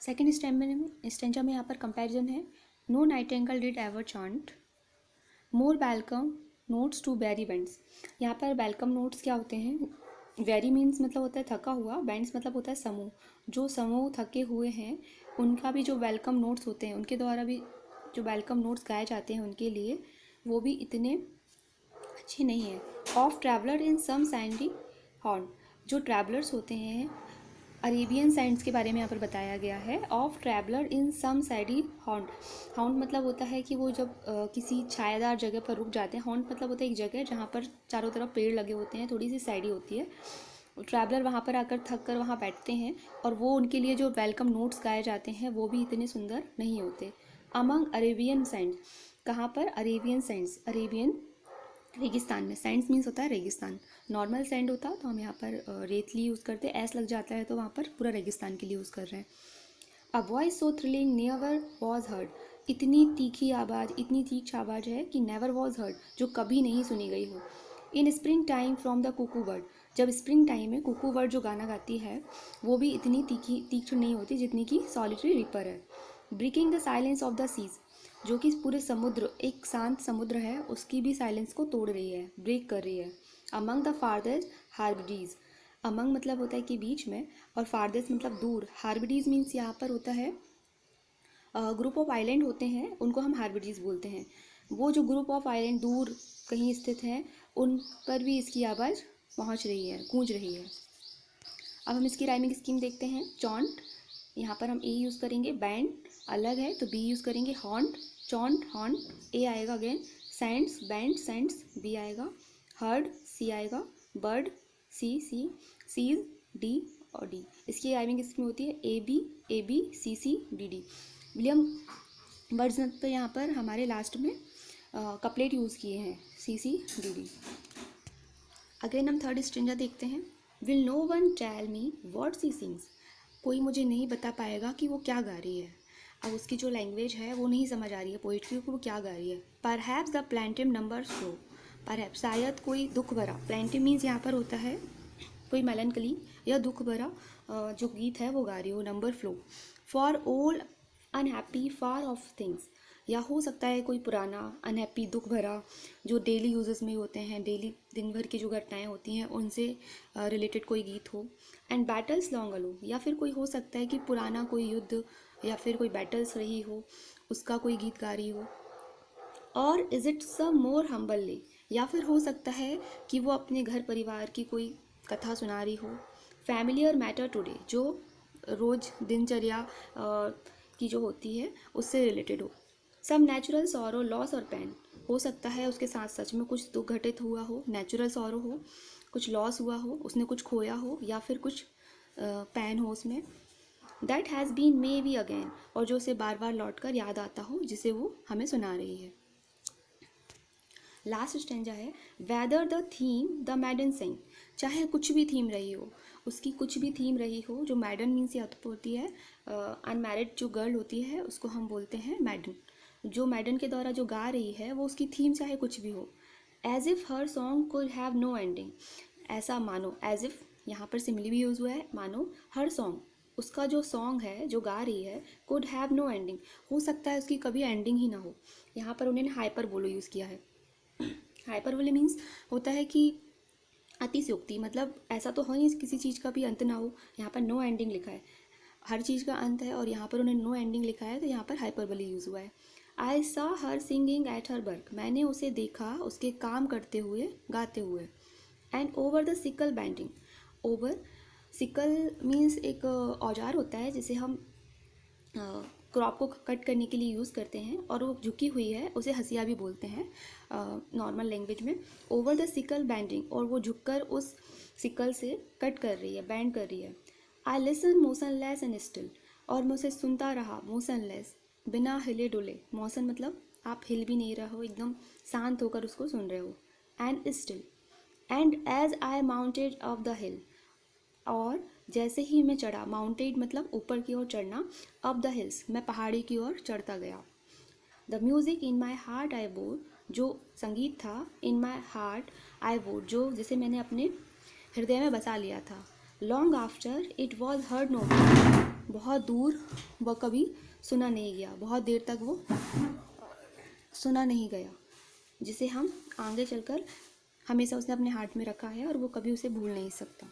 Second stanza में यहाँ पर कंपैरिजन है। No nightingale did ever chaunt more welcome notes to weary bands. यहाँ पर वेलकम नोट्स क्या होते हैं? वेरी मीन्स मतलब होता है थका हुआ, बैंड्स मतलब होता है समूह। जो समूह थके हुए हैं उनका भी जो वेलकम नोट्स होते हैं, उनके द्वारा भी जो वेलकम नोट्स गाए जाते हैं उनके लिए, वो भी इतने अच्छे नहीं है। Of traveller in some sandy horn, जो ट्रैवलर्स होते हैं अरेबियन सैंड्स के बारे में यहाँ पर बताया गया है। Of traveller in some shady haunt, haunt मतलब होता है कि वो जब किसी छायादार जगह पर रुक जाते हैं। हॉन्ट मतलब होता है एक जगह जहाँ पर चारों तरफ पेड़ लगे होते हैं, थोड़ी सी सैडी होती है। ट्रैवलर वहाँ पर आकर थक कर वहाँ बैठते हैं और वो उनके लिए जो वेलकम नोट्स गाए जाते हैं वो भी इतने सुंदर नहीं होते। अमंग अरेबियन सैंड्स, कहाँ पर? अरेबियन सैंड्स, अरेबियन रेगिस्तान में। सैंड्स मीन्स होता है रेगिस्तान। नॉर्मल सैंड होता तो हम यहाँ पर रेतली यूज़ करते, एस लग जाता है तो वहाँ पर पूरा रेगिस्तान के लिए यूज़ कर रहे हैं। A voice so thrilling never was heard, इतनी तीखी आवाज़, इतनी तीक्ष आवाज़ है कि नेवर वॉज हर्ड, जो कभी नहीं सुनी गई हो। इन spring time from the Kuku bird, जब स्प्रिंग टाइम में कुकू बर्ड जो गाना गाती है वो भी इतनी तीक्ष नहीं होती जितनी कि सॉलिटरी रिपर है। Breaking the silence of the seas, जो कि पूरे समुद्र, एक शांत समुद्र है, उसकी भी साइलेंस को तोड़ रही है, ब्रेक कर रही है। अमंग द फारदेस्ट हार्बिडीज, अमंग मतलब होता है कि बीच में, और फारदेस्ट मतलब दूर। हार्बिडीज मीन्स यहाँ पर होता है ग्रुप ऑफ आइलैंड होते हैं, उनको हम हार्बिडीज बोलते हैं। वो जो ग्रुप ऑफ आइलैंड दूर कहीं स्थित हैं उन पर भी इसकी आवाज़ पहुँच रही है, गूंज रही है। अब हम इसकी राइमिंग स्कीम देखते हैं। चॉन्ट, यहाँ पर हम ए यूज़ करेंगे। बैंड अलग है तो बी यूज़ करेंगे। हॉन्ट, चॉन्ट, हॉन्ट, ए आएगा again. Sands, band, sands, B आएगा। हर्ड, सी आएगा। बर्ड, सी, सीज, डी और डी। इसकी राइमिंग स्कीम होती है A B, C C, D D. William Wordsworth तो यहाँ पर हमारे लास्ट में कपलेट यूज़ किए हैं, C C, D D. Again हम थर्ड स्ट्रेंजर देखते हैं। Will no one tell me what she sings, कोई मुझे नहीं बता पाएगा कि वो क्या गा रही है। अब उसकी जो लैंग्वेज है वो नहीं समझ आ रही है पोइट्री को, वो क्या गा रही है। Perhaps the plaintiff number flow, perhaps शायद कोई दुख भरा, प्लेंटिव मीन्स यहाँ पर होता है कोई मेलनकली या दुख भरा जो गीत है वो गा रही हो। Number flow, for all unhappy far of things, या हो सकता है कोई पुराना अनहैप्पी, दुख भरा, जो डेली यूजेस में होते हैं, डेली दिन भर की जो घटनाएं होती हैं उनसे रिलेटेड कोई गीत हो। एंड बैटल्स लॉन्ग अलो, या फिर कोई हो सकता है कि पुराना कोई युद्ध या फिर कोई बैटल्स रही हो उसका कोई गीत गा रही हो। और is it some more humble lay, या फिर हो सकता है कि वो अपने घर परिवार की कोई कथा सुना रही हो। फैमिलियर मैटर टुडे, जो रोज़ दिनचर्या की जो होती है उससे रिलेटेड हो। सब नेचुरल सॉरो लॉस और पेन, हो सकता है उसके साथ सच में कुछ दुख घटित हुआ हो, नेचुरल सॉरो हो, कुछ लॉस हुआ हो, उसने कुछ खोया हो, या फिर कुछ पेन हो उसमें। That has been may be again, और जो उसे बार बार लौट कर याद आता हो, जिसे वो हमें सुना रही है। लास्ट स्टेंजा है। Whether the theme the maiden sing, चाहे कुछ भी थीम रही हो, उसकी कुछ भी थीम रही हो। जो मैडन मीन्स या तो होती है अनमैरिड जो गर्ल होती है उसको हम बोलते हैं मैडन। जो मैडन के द्वारा जो गा रही है वो उसकी थीम चाहे कुछ भी हो। As if her song could have no ending, ऐसा मानो, एज इफ़ यहाँ पर सिमिली भी यूज़ हुआ है, मानो हर सॉन्ग, उसका जो सॉन्ग है जो गा रही है, कुड हैव नो एंडिंग, हो सकता है उसकी कभी एंडिंग ही ना हो। यहाँ पर उन्होंने हाइपरबोलो यूज़ किया है। हाइपरबोले मीन्स होता है कि अतिशयोक्ति, मतलब ऐसा तो हो नहीं किसी चीज़ का भी अंत ना हो। यहाँ पर नो एंडिंग लिखा है, हर चीज़ का अंत है, और यहाँ पर उन्हें नो एंडिंग लिखा है तो यहाँ पर हाइपरबोले यूज़ हुआ है। I saw her singing at her work, मैंने उसे देखा उसके काम करते हुए, गाते हुए। And over the sickle bending, over sickle means एक औजार होता है जिसे हम क्रॉप को कट करने के लिए यूज़ करते हैं, और वो झुकी हुई है, उसे हसिया भी बोलते हैं नॉर्मल लैंग्वेज में। ओवर द सिकल बैंडिंग, और वो झुककर उस सिकल से कट कर रही है, बैंड कर रही है। I listen motionless and still, और मैं उसे सुनता रहा मोशनलेस, बिना हिले डुले। मोशन मतलब आप हिल भी नहीं रहे हो, एकदम शांत होकर उसको सुन रहे हो। And still, and as I mounted up the hill, और जैसे ही मैं चढ़ा, माउंटेड मतलब ऊपर की ओर चढ़ना, अप द हिल्स मैं पहाड़ी की ओर चढ़ता गया। The music in my heart I वोर, जो संगीत था इन माई हार्ट आई वोर, जो जिसे मैंने अपने हृदय में बसा लिया था। Long after it was heard no more, बहुत दूर वह कभी सुना नहीं गया, बहुत देर तक वो सुना नहीं गया, जिसे हम आगे चलकर हमेशा उसे अपने हार्ट में रखा है और वो कभी उसे भूल नहीं सकता।